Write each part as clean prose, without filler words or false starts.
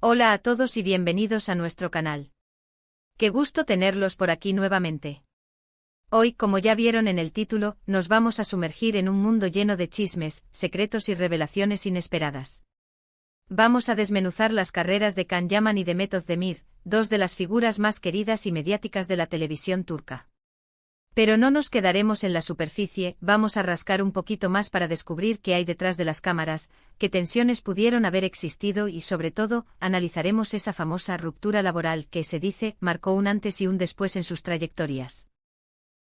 Hola a todos y bienvenidos a nuestro canal. Qué gusto tenerlos por aquí nuevamente. Hoy, como ya vieron en el título, nos vamos a sumergir en un mundo lleno de chismes, secretos y revelaciones inesperadas. Vamos a desmenuzar las carreras de Can Yaman y Demet Özdemir, dos de las figuras más queridas y mediáticas de la televisión turca. Pero no nos quedaremos en la superficie, vamos a rascar un poquito más para descubrir qué hay detrás de las cámaras, qué tensiones pudieron haber existido y sobre todo, analizaremos esa famosa ruptura laboral que, se dice, marcó un antes y un después en sus trayectorias.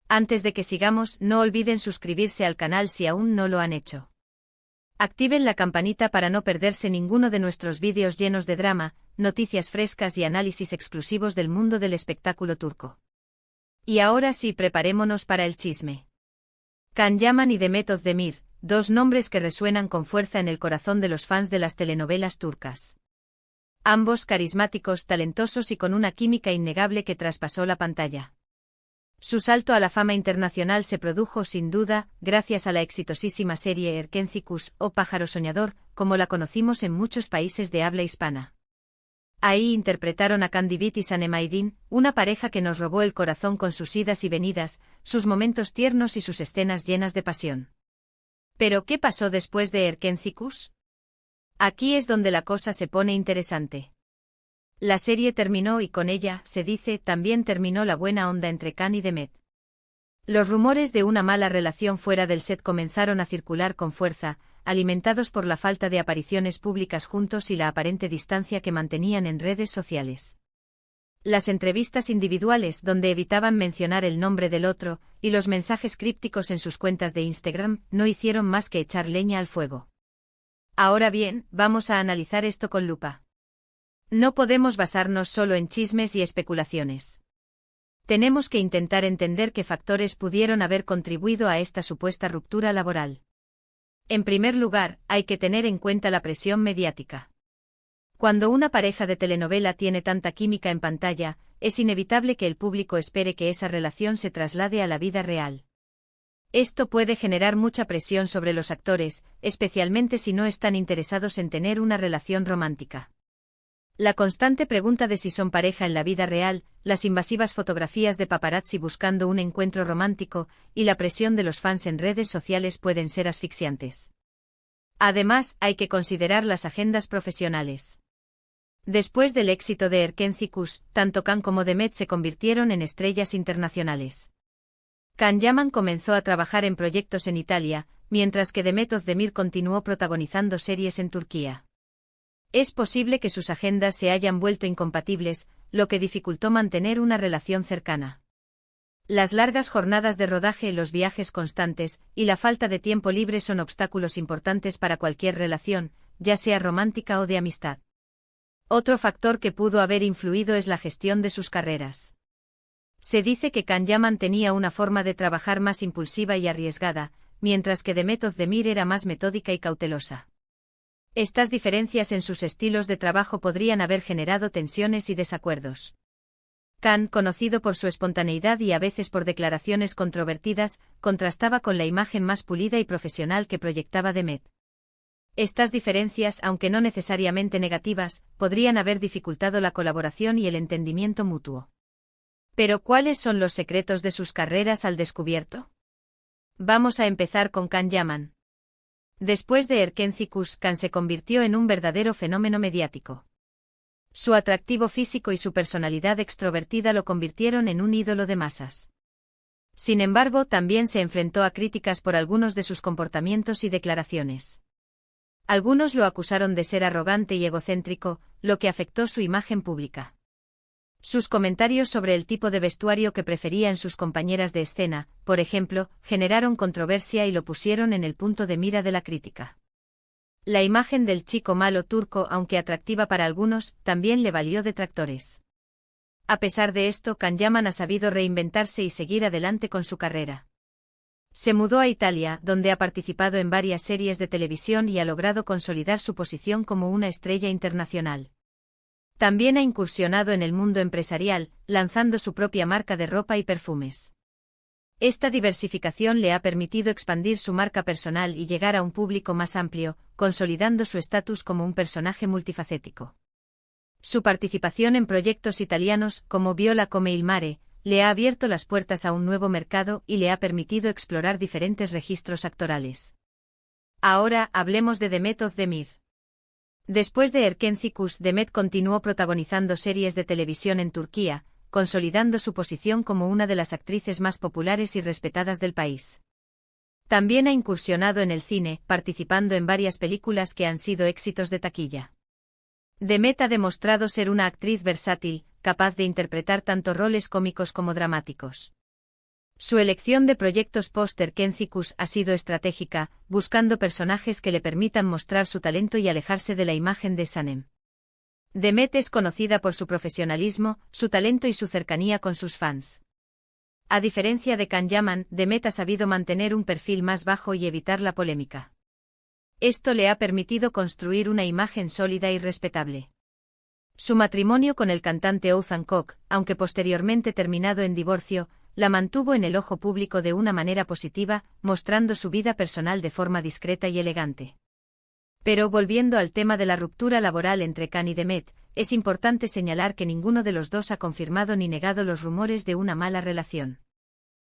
Antes de que sigamos, no olviden suscribirse al canal si aún no lo han hecho. Activen la campanita para no perderse ninguno de nuestros vídeos llenos de drama, noticias frescas y análisis exclusivos del mundo del espectáculo turco. Y ahora sí, preparémonos para el chisme. Can Yaman y Demet Özdemir, dos nombres que resuenan con fuerza en el corazón de los fans de las telenovelas turcas. Ambos carismáticos, talentosos y con una química innegable que traspasó la pantalla. Su salto a la fama internacional se produjo sin duda, gracias a la exitosísima serie Erkenci o Pájaro Soñador, como la conocimos en muchos países de habla hispana. Ahí interpretaron a Can Divit y Sanem Aydin, una pareja que nos robó el corazón con sus idas y venidas, sus momentos tiernos y sus escenas llenas de pasión. ¿Pero qué pasó después de Erkenci? Aquí es donde la cosa se pone interesante. La serie terminó y con ella, se dice, también terminó la buena onda entre Can y Demet. Los rumores de una mala relación fuera del set comenzaron a circular con fuerza, alimentados por la falta de apariciones públicas juntos y la aparente distancia que mantenían en redes sociales. Las entrevistas individuales donde evitaban mencionar el nombre del otro, y los mensajes crípticos en sus cuentas de Instagram, no hicieron más que echar leña al fuego. Ahora bien, vamos a analizar esto con lupa. No podemos basarnos solo en chismes y especulaciones. Tenemos que intentar entender qué factores pudieron haber contribuido a esta supuesta ruptura laboral. En primer lugar, hay que tener en cuenta la presión mediática. Cuando una pareja de telenovela tiene tanta química en pantalla, es inevitable que el público espere que esa relación se traslade a la vida real. Esto puede generar mucha presión sobre los actores, especialmente si no están interesados en tener una relación romántica. La constante pregunta de si son pareja en la vida real, las invasivas fotografías de paparazzi buscando un encuentro romántico, y la presión de los fans en redes sociales pueden ser asfixiantes. Además, hay que considerar las agendas profesionales. Después del éxito de Erkenci, tanto Can como Demet se convirtieron en estrellas internacionales. Can Yaman comenzó a trabajar en proyectos en Italia, mientras que Demet Özdemir continuó protagonizando series en Turquía. Es posible que sus agendas se hayan vuelto incompatibles, lo que dificultó mantener una relación cercana. Las largas jornadas de rodaje, los viajes constantes, y la falta de tiempo libre son obstáculos importantes para cualquier relación, ya sea romántica o de amistad. Otro factor que pudo haber influido es la gestión de sus carreras. Se dice que Can Yaman tenía una forma de trabajar más impulsiva y arriesgada, mientras que Demet Özdemir era más metódica y cautelosa. Estas diferencias en sus estilos de trabajo podrían haber generado tensiones y desacuerdos. Can, conocido por su espontaneidad y a veces por declaraciones controvertidas, contrastaba con la imagen más pulida y profesional que proyectaba Demet. Estas diferencias, aunque no necesariamente negativas, podrían haber dificultado la colaboración y el entendimiento mutuo. Pero ¿cuáles son los secretos de sus carreras al descubierto? Vamos a empezar con Can Yaman. Después de Erkenci, Can se convirtió en un verdadero fenómeno mediático. Su atractivo físico y su personalidad extrovertida lo convirtieron en un ídolo de masas. Sin embargo, también se enfrentó a críticas por algunos de sus comportamientos y declaraciones. Algunos lo acusaron de ser arrogante y egocéntrico, lo que afectó su imagen pública. Sus comentarios sobre el tipo de vestuario que prefería en sus compañeras de escena, por ejemplo, generaron controversia y lo pusieron en el punto de mira de la crítica. La imagen del chico malo turco, aunque atractiva para algunos, también le valió detractores. A pesar de esto, Can Yaman ha sabido reinventarse y seguir adelante con su carrera. Se mudó a Italia, donde ha participado en varias series de televisión y ha logrado consolidar su posición como una estrella internacional. También ha incursionado en el mundo empresarial, lanzando su propia marca de ropa y perfumes. Esta diversificación le ha permitido expandir su marca personal y llegar a un público más amplio, consolidando su estatus como un personaje multifacético. Su participación en proyectos italianos como Viola come il mare le ha abierto las puertas a un nuevo mercado y le ha permitido explorar diferentes registros actorales. Ahora hablemos de Demet Özdemir. Después de Erkenci Kuş, Demet continuó protagonizando series de televisión en Turquía, consolidando su posición como una de las actrices más populares y respetadas del país. También ha incursionado en el cine, participando en varias películas que han sido éxitos de taquilla. Demet ha demostrado ser una actriz versátil, capaz de interpretar tanto roles cómicos como dramáticos. Su elección de proyectos post-Erkenci Kuş ha sido estratégica, buscando personajes que le permitan mostrar su talento y alejarse de la imagen de Sanem. Demet es conocida por su profesionalismo, su talento y su cercanía con sus fans. A diferencia de Can Yaman, Demet ha sabido mantener un perfil más bajo y evitar la polémica. Esto le ha permitido construir una imagen sólida y respetable. Su matrimonio con el cantante Oğuzhan Koç, aunque posteriormente terminado en divorcio, la mantuvo en el ojo público de una manera positiva, mostrando su vida personal de forma discreta y elegante. Pero volviendo al tema de la ruptura laboral entre Can y Demet, es importante señalar que ninguno de los dos ha confirmado ni negado los rumores de una mala relación.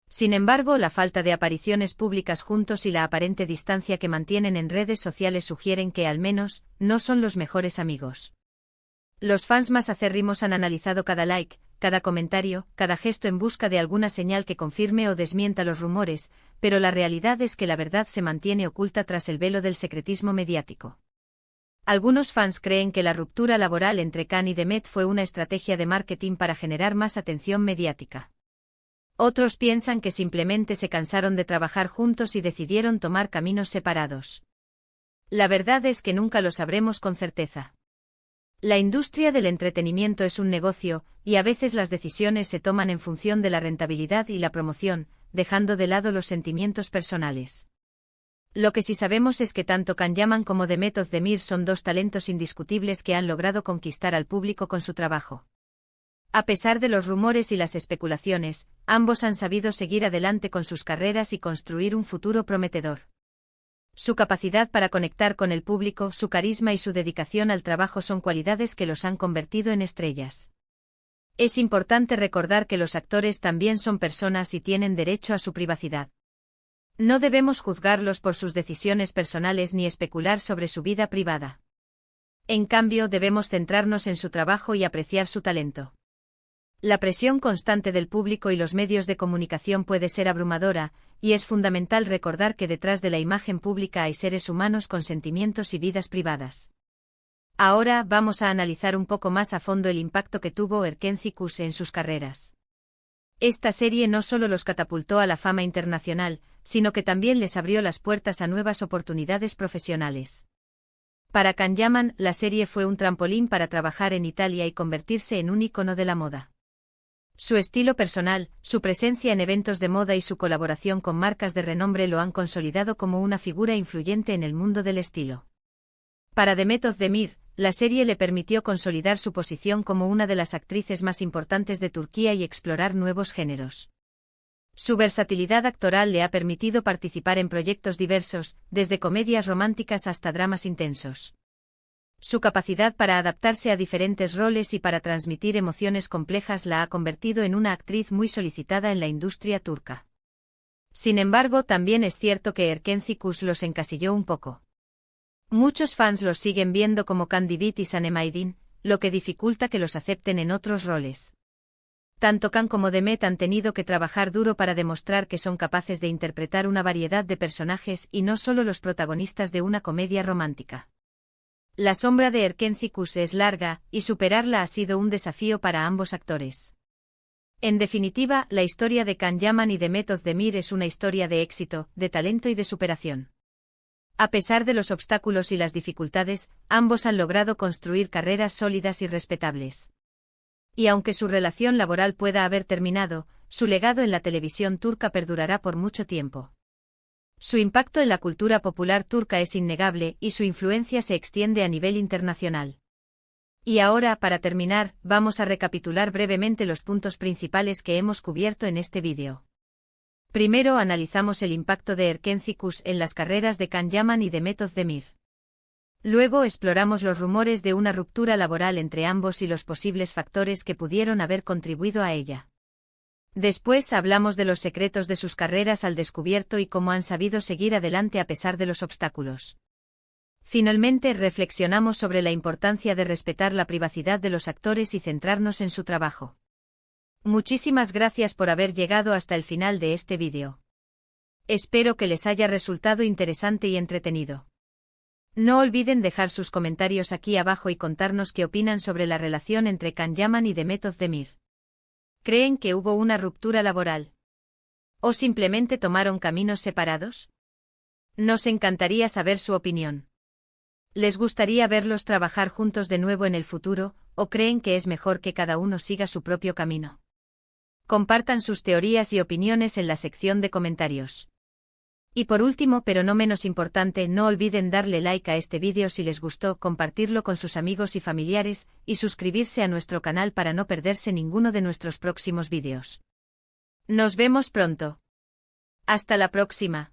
Sin embargo, la falta de apariciones públicas juntos y la aparente distancia que mantienen en redes sociales sugieren que, al menos, no son los mejores amigos. Los fans más acérrimos han analizado cada like, cada comentario, cada gesto en busca de alguna señal que confirme o desmienta los rumores, pero la realidad es que la verdad se mantiene oculta tras el velo del secretismo mediático. Algunos fans creen que la ruptura laboral entre Can y Demet fue una estrategia de marketing para generar más atención mediática. Otros piensan que simplemente se cansaron de trabajar juntos y decidieron tomar caminos separados. La verdad es que nunca lo sabremos con certeza. La industria del entretenimiento es un negocio, y a veces las decisiones se toman en función de la rentabilidad y la promoción, dejando de lado los sentimientos personales. Lo que sí sabemos es que tanto Can Yaman como Demet Özdemir son dos talentos indiscutibles que han logrado conquistar al público con su trabajo. A pesar de los rumores y las especulaciones, ambos han sabido seguir adelante con sus carreras y construir un futuro prometedor. Su capacidad para conectar con el público, su carisma y su dedicación al trabajo son cualidades que los han convertido en estrellas. Es importante recordar que los actores también son personas y tienen derecho a su privacidad. No debemos juzgarlos por sus decisiones personales ni especular sobre su vida privada. En cambio, debemos centrarnos en su trabajo y apreciar su talento. La presión constante del público y los medios de comunicación puede ser abrumadora, y es fundamental recordar que detrás de la imagen pública hay seres humanos con sentimientos y vidas privadas. Ahora vamos a analizar un poco más a fondo el impacto que tuvo Erkenci Kuş en sus carreras. Esta serie no solo los catapultó a la fama internacional, sino que también les abrió las puertas a nuevas oportunidades profesionales. Para Can Yaman, la serie fue un trampolín para trabajar en Italia y convertirse en un ícono de la moda. Su estilo personal, su presencia en eventos de moda y su colaboración con marcas de renombre lo han consolidado como una figura influyente en el mundo del estilo. Para Demet Özdemir, la serie le permitió consolidar su posición como una de las actrices más importantes de Turquía y explorar nuevos géneros. Su versatilidad actoral le ha permitido participar en proyectos diversos, desde comedias románticas hasta dramas intensos. Su capacidad para adaptarse a diferentes roles y para transmitir emociones complejas la ha convertido en una actriz muy solicitada en la industria turca. Sin embargo, también es cierto que Erkenci Kuş los encasilló un poco. Muchos fans los siguen viendo como Can Divit y Sanem Aydin, lo que dificulta que los acepten en otros roles. Tanto Can como Demet han tenido que trabajar duro para demostrar que son capaces de interpretar una variedad de personajes y no solo los protagonistas de una comedia romántica. La sombra de Erkenci Kuş es larga, y superarla ha sido un desafío para ambos actores. En definitiva, la historia de Can Yaman y Demet Özdemir es una historia de éxito, de talento y de superación. A pesar de los obstáculos y las dificultades, ambos han logrado construir carreras sólidas y respetables. Y aunque su relación laboral pueda haber terminado, su legado en la televisión turca perdurará por mucho tiempo. Su impacto en la cultura popular turca es innegable y su influencia se extiende a nivel internacional. Y ahora, para terminar, vamos a recapitular brevemente los puntos principales que hemos cubierto en este vídeo. Primero analizamos el impacto de Erkenci Kuş en las carreras de Can Yaman y Demet Özdemir. Luego exploramos los rumores de una ruptura laboral entre ambos y los posibles factores que pudieron haber contribuido a ella. Después hablamos de los secretos de sus carreras al descubierto y cómo han sabido seguir adelante a pesar de los obstáculos. Finalmente reflexionamos sobre la importancia de respetar la privacidad de los actores y centrarnos en su trabajo. Muchísimas gracias por haber llegado hasta el final de este vídeo. Espero que les haya resultado interesante y entretenido. No olviden dejar sus comentarios aquí abajo y contarnos qué opinan sobre la relación entre Can Yaman y Demet Özdemir. ¿Creen que hubo una ruptura laboral? ¿O simplemente tomaron caminos separados? Nos encantaría saber su opinión. ¿Les gustaría verlos trabajar juntos de nuevo en el futuro, o creen que es mejor que cada uno siga su propio camino? Compartan sus teorías y opiniones en la sección de comentarios. Y por último, pero no menos importante, no olviden darle like a este vídeo si les gustó, compartirlo con sus amigos y familiares, y suscribirse a nuestro canal para no perderse ninguno de nuestros próximos vídeos. Nos vemos pronto. Hasta la próxima.